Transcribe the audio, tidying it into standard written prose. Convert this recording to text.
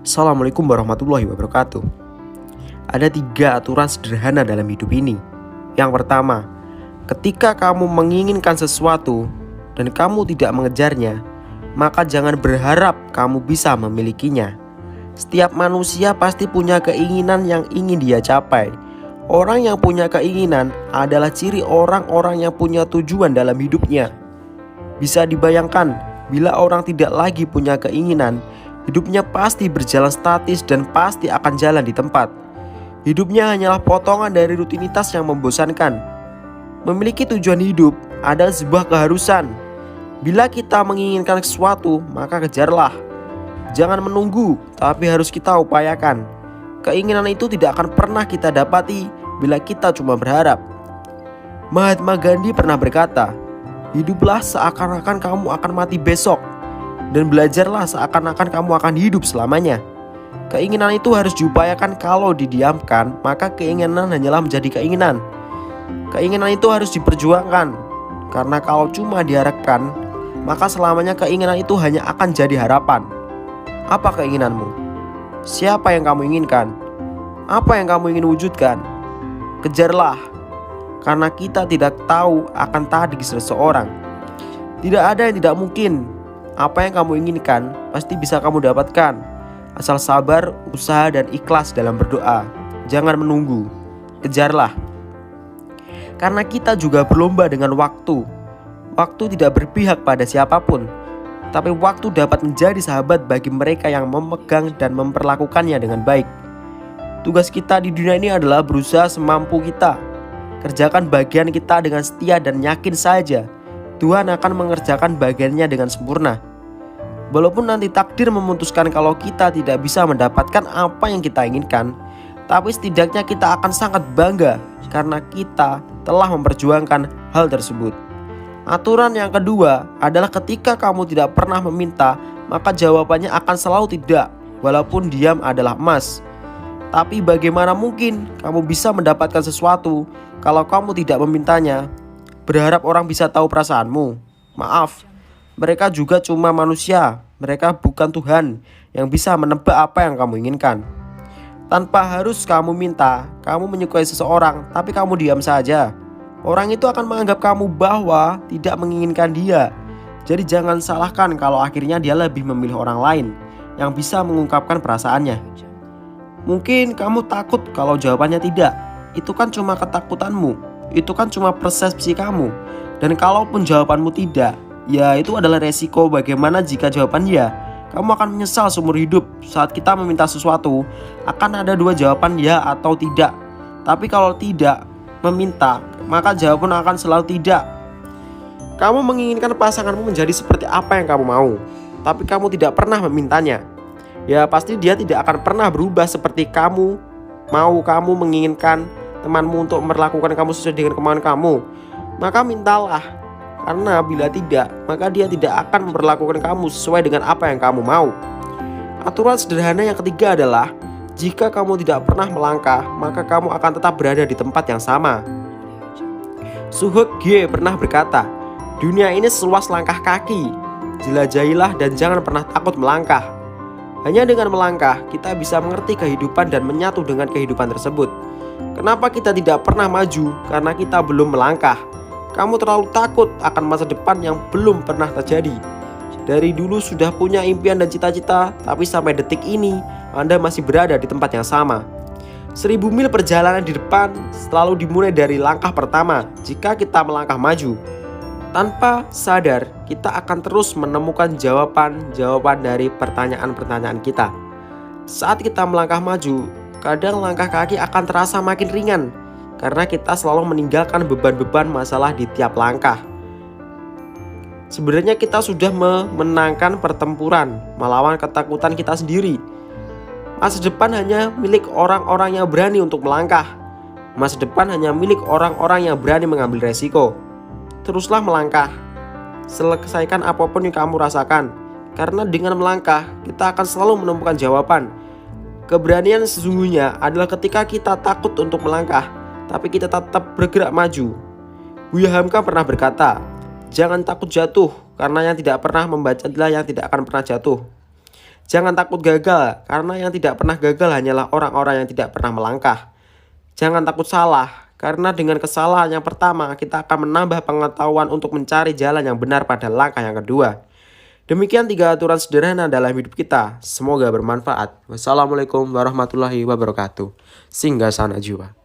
Assalamualaikum warahmatullahi wabarakatuh. Ada 3 aturan sederhana dalam hidup ini. Yang pertama, ketika kamu menginginkan sesuatu dan kamu tidak mengejarnya, maka jangan berharap kamu bisa memilikinya. Setiap manusia pasti punya keinginan yang ingin dia capai. Orang yang punya keinginan adalah ciri orang-orang yang punya tujuan dalam hidupnya. Bisa dibayangkan, bila orang tidak lagi punya keinginan, hidupnya pasti berjalan statis dan pasti akan jalan di tempat. Hidupnya hanyalah potongan dari rutinitas yang membosankan. Memiliki tujuan hidup adalah sebuah keharusan. Bila kita menginginkan sesuatu, maka kejarlah. Jangan menunggu, tapi harus kita upayakan. Keinginan itu tidak akan pernah kita dapati bila kita cuma berharap. Mahatma Gandhi pernah berkata, "Hiduplah seakan-akan kamu akan mati besok, dan belajarlah seakan-akan kamu akan hidup selamanya." Keinginan itu harus diupayakan. Kalau didiamkan, maka keinginan hanyalah menjadi keinginan. Keinginan itu harus diperjuangkan, karena kalau cuma diharapkan, maka selamanya keinginan itu hanya akan jadi harapan. Apa keinginanmu? Siapa yang kamu inginkan? Apa yang kamu ingin wujudkan? Kejarlah, karena kita tidak tahu akan takdir seseorang. Tidak ada yang tidak mungkin. Apa yang kamu inginkan pasti bisa kamu dapatkan, asal sabar, usaha, dan ikhlas dalam berdoa. Jangan menunggu, kejarlah. Karena kita juga berlomba dengan waktu. Waktu tidak berpihak pada siapapun, tapi waktu dapat menjadi sahabat bagi mereka yang memegang dan memperlakukannya dengan baik. Tugas kita di dunia ini adalah berusaha semampu kita. Kerjakan bagian kita dengan setia dan yakin saja Tuhan akan mengerjakan bagiannya dengan sempurna. Walaupun nanti takdir memutuskan kalau kita tidak bisa mendapatkan apa yang kita inginkan, tapi setidaknya kita akan sangat bangga karena kita telah memperjuangkan hal tersebut. Aturan yang kedua adalah ketika kamu tidak pernah meminta, maka jawabannya akan selalu tidak, walaupun diam adalah emas. Tapi bagaimana mungkin kamu bisa mendapatkan sesuatu kalau kamu tidak memintanya? Berharap orang bisa tahu perasaanmu? Maaf, mereka juga cuma manusia. Mereka bukan Tuhan yang bisa menebak apa yang kamu inginkan. Tanpa harus kamu minta, kamu menyukai seseorang, tapi kamu diam saja, orang itu akan menganggap kamu bahwa tidak menginginkan dia. Jadi jangan salahkan kalau akhirnya dia lebih memilih orang lain yang bisa mengungkapkan perasaannya. Mungkin kamu takut kalau jawabannya tidak. Itu kan cuma ketakutanmu. Itu kan cuma persepsi kamu. Dan kalaupun jawabanmu tidak, ya itu adalah resiko. Bagaimana jika jawaban ya? Kamu akan menyesal seumur hidup. Saat kita meminta sesuatu, akan ada 2 jawaban, ya atau tidak. Tapi kalau tidak meminta, maka jawaban akan selalu tidak. Kamu menginginkan pasanganmu menjadi seperti apa yang kamu mau, tapi kamu tidak pernah memintanya. Ya pasti dia tidak akan pernah berubah seperti kamu mau. Kamu menginginkan temanmu untuk memperlakukan kamu sesuai dengan kemauan kamu, maka mintalah. Karena bila tidak, maka dia tidak akan memperlakukan kamu sesuai dengan apa yang kamu mau. Aturan sederhana yang ketiga adalah, jika kamu tidak pernah melangkah, maka kamu akan tetap berada di tempat yang sama. Suhuk Gye pernah berkata, "Dunia ini seluas langkah kaki. Jelajahilah dan jangan pernah takut melangkah." Hanya dengan melangkah, kita bisa mengerti kehidupan dan menyatu dengan kehidupan tersebut. Kenapa kita tidak pernah maju? Karena kita belum melangkah. Kamu terlalu takut akan masa depan yang belum pernah terjadi. Dari dulu sudah punya impian dan cita-cita, tapi sampai detik ini Anda masih berada di tempat yang sama. 1000 mil perjalanan di depan selalu dimulai dari langkah pertama. Jika kita melangkah maju, tanpa sadar kita akan terus menemukan jawaban-jawaban dari pertanyaan-pertanyaan kita. Saat kita melangkah maju, kadang langkah kaki akan terasa makin ringan, karena kita selalu meninggalkan beban-beban masalah di tiap langkah. Sebenarnya kita sudah memenangkan pertempuran melawan ketakutan kita sendiri. Masa depan hanya milik orang-orang yang berani untuk melangkah. Masa depan hanya milik orang-orang yang berani mengambil resiko. Teruslah melangkah. Selesaikan apapun yang kamu rasakan. Karena dengan melangkah, kita akan selalu menemukan jawaban. Keberanian sesungguhnya adalah ketika kita takut untuk melangkah, tapi kita tetap bergerak maju. Buya Hamka pernah berkata, "Jangan takut jatuh, karena yang tidak pernah membaca adalah yang tidak akan pernah jatuh." Jangan takut gagal, karena yang tidak pernah gagal hanyalah orang-orang yang tidak pernah melangkah. Jangan takut salah, karena dengan kesalahan yang pertama kita akan menambah pengetahuan untuk mencari jalan yang benar pada langkah yang kedua. Demikian 3 aturan sederhana dalam hidup kita. Semoga bermanfaat. Wassalamualaikum warahmatullahi wabarakatuh. Singgah sana jua.